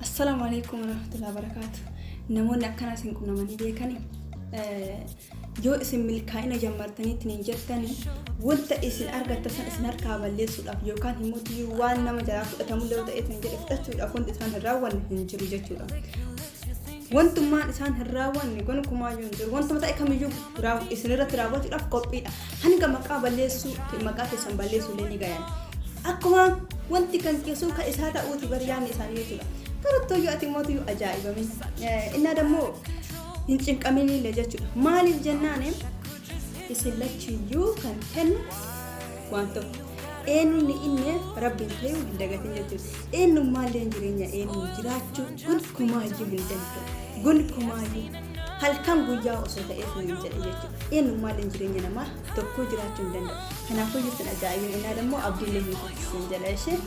Assalamu alaikum warahmatullahi wabarakatuh. Namoonni akkana isin qunnamanii beekani yoo isin milkaa'ina jammartaniitti hin jettani wanta isin argattan isin harkaa balleessuudhaaf yookaan immoo waan nama jalaa fudhatamu illee ta'ee isin jedhe fudhachuudhaaf wanti isaan raawwanne hin jiru jechuudha. Wantummaan isaan raawwanne gonkumaa yoo hin jiru wantuma ta'e kamiyyuu isin irratti raawwachuudhaaf qophiidha. Hanga maqaa balleessuu maqaa keessan balleessuu illee ni gayan. Akkuma wanti kan keessuu ka isaa ta'uuti bariyaan isaanii jechuudha. Karottoo yoo ati mootu yoo ajaa'ibame inni dammoo hin cinqamini illee jechuudha. Maaliif jennaan isin lachiyyuu kan kennu waan tokko eenyuun inni rabbiin ta'uu hin dagatin jechuudha. Eenyummaallee jireenya eenyuun jiraachuu gonkumaayyuu hin danda'u. Gonkumaayyuu halkan guyyaa osoo ta'ee hin jedhe jechuudha. Eenyummaallee jireenya namaa tokko jiraachuu hin danda'u. Kanaafuu isin ajaa'ibin inni dammoo abdiilee hin jedha ishee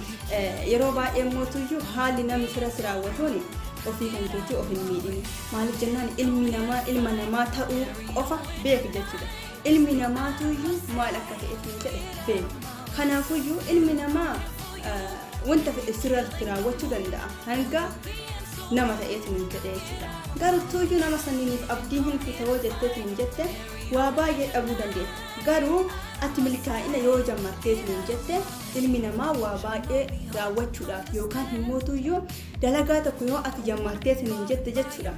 yeroo baay'ee mootuyyuu haalli namni sirratti raawwatuuni ofii kan keetii of hin miidhini. Maaliif jennaan ilma namaa ta'uu qofa beeku jechuudha. Ilmi namaatuyyuu maal akka ta'e hin jedhe beeku. Kanaafuyyuu ilmi namaa wanta fedhe sirratti raawwachuu danda'a. Hanga nama ta'eetu hin jedhe jechuudha. Garuu nama saniiniif abdii hin kutawoo jetteetu hin jette waa baay'ee dhabuu dandeetta. Garuu ati milkaa'ina yoo jammarteetu hin jette ilmi namaa waa baay'ee raawwachuudhaaf yookaan himmootuyyuu dalagaa tokko yoo ati jammarteetu hin jette jechuudha.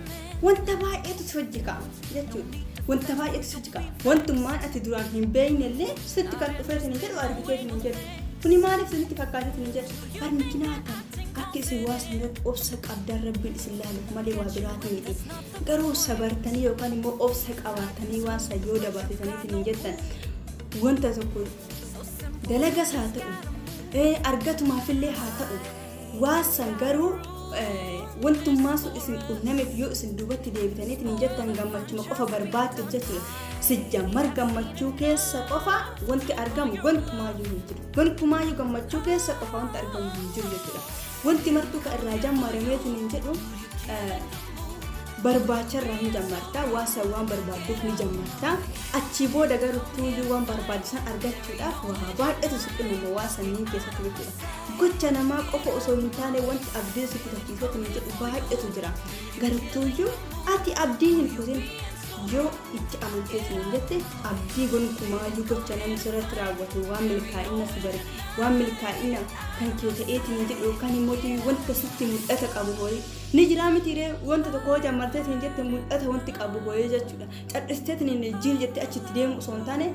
Wanta baay'eetu si hojjika jechuudha. Wanta baay'eetu si hojjika. Wantummaan ati duraan hin beeknellee sitti kan dhufeetu hin jedhu argiteetu hin jedhu. Kuni maaliif sitti fakkaateetu hin jedhu. Barmikinaa akka isin waa sanirratti obsa qabdaan rabbiin isin laaluuf malee waa biraatii miti. Garuu sabartanii yookaan immoo obsa qabaatanii waan sayyoo dabartanii hin jettan wanta tokko dalagas haa ta'u argatumaafillee haa ta'u waasan garuu wantummaa sun isin qunnameef yoo isin duubatti deebitaniitiin hin jettan gammachuma qofa barbaaddu jechuudha. Sijjammar gammachuu keessa qofa wanti argamu gonkumaayyuu hin jiru. Gonkumaayyuu gammachuu keessa qofa wanti argamu hin jiru jechuudha. Wanti martuu ka irraa jammarameetiin hin jedhu barbaacharraa hin jammartaa waan barbaadduuf ni jammartaa achii booda garuutti waan barbaachisan argachuudhaaf waa baay'eetu si dhimma waa sanniin keessatti jechuudha. Gocha namaa qofa osoo hin taane wanti abdii si kutachiisatti hin jedhu baay'eetu jira. Garuutti ati abdii hin kutin yoo itti amanteetu hin jette abdii gonkumaayyuu gocha namni sirratti raawwatu waan milkaa'ina si bari waan milkaa'ina kan kee ta'eetu hin jedhu yookaan immoo wanta sitti mul'ata qabu horii ni jira mitiiree wanta tokko jammarteetu hin jette mul'ata wanti qabu horii jechuudha. Cadhisteetu hin jiru jettee achitti deemu osoo hin taane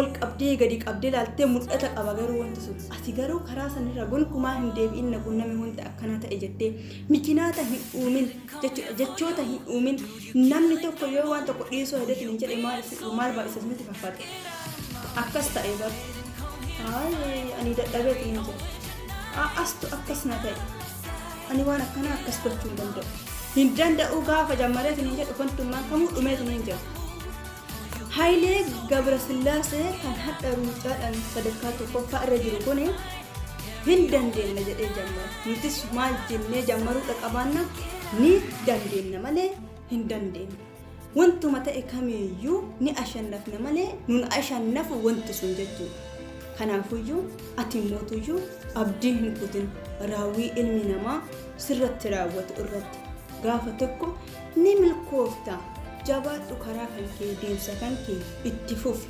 ol qabdee gadi qabdee laaltee mul'ata qaba garuu wanti sun ati garuu karaa sanirra gonkumaa hin deebi'in naqunname wanta akkana ta'e jettee mikinaata hin uumin jechoota hin uumin namni tokko yoo waan tokko dhiisoo hedeetiin hin jedhe maal baay'isa isinitti fakkaate akkas ta'e bar ani dadhabeetu hin jedhe astu akkas na ta'e ani waan akkana akkas gochuu hin danda'u gaafa jammareetiin hin jedhu wantummaan kamuu dhumeetiin hin jedhu. Hailee Gabrasillaasee kan hadha ruucaadhaan sadarkaa tokkoffaa irra jiru kun hin dandeenye jedhee jammara. Nutis maal jennee jammaruudha qabaanna ni dandeenye malee hin dandeenye. Wantuma ta'e kamiyyuu ni ashannafna malee nun ashannafu wanti sun jechuudha. Kanaafuyyuu ati mootuyyuu abdii hin kutin raawwii ilmi namaa sirratti raawwatu irratti gaafa tokko ni milkoofta. Jabaadhu karaa kan kee deemsa kan kee itti fufi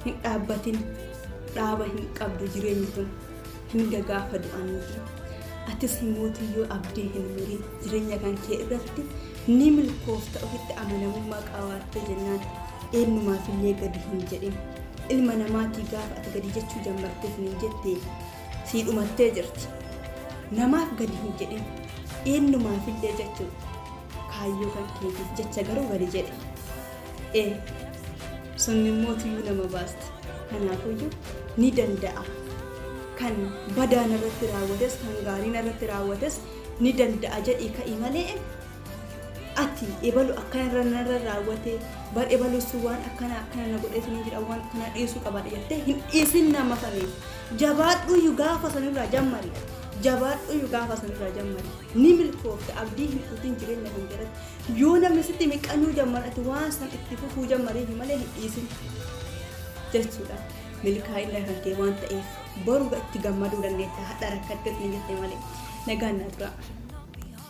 hin dhaabbatin dhaaba hin qabdu jireenyi kun hanga gaafa du'aniiti. Atis mootuyyuu abdii hin murin jireenya kan kee irratti ni milkoofta ofitti amanamummaa qabaattee jennaan eenyumaafillee gadi hin jedhin. Ilma namaatii gaafa ati gadi jechuu jammarteef hin jettee sii dhumattee jirti. Namaaf gadi hin jedhin eenyumaafillee jechuudha. Kaayyoo kan keetiif jecha garuu gadi jedhe sunni mootuyyuu nama baasti. Kanaafuyyuu ni danda'a kan badaan irratti raawwates kan gaariin irratti raawwates ni danda'a jedhii ka'ii malee ati ebalu akkana irra raawwate bar ebaluusu waan akkana na godheetu ni jira waan kana dhiisuu qabaadha jettee hin dhiisin nama saniif jabaadhuyyuu gaafa sanirraa jammari. Jabaadhu gaafa sanirraa jammari ni milkoofta abdii hin kutin jireenya kan jedhatti yoo namni sitti miqanuu jammarati waan san itti fufuu jammarii malee hin dhiisin jechuudha. Milkaa'ina kan kee waan ta'eef boru itti gammaduu dandeetta hadha rakkatteetti hin jette malee nagaan na dura.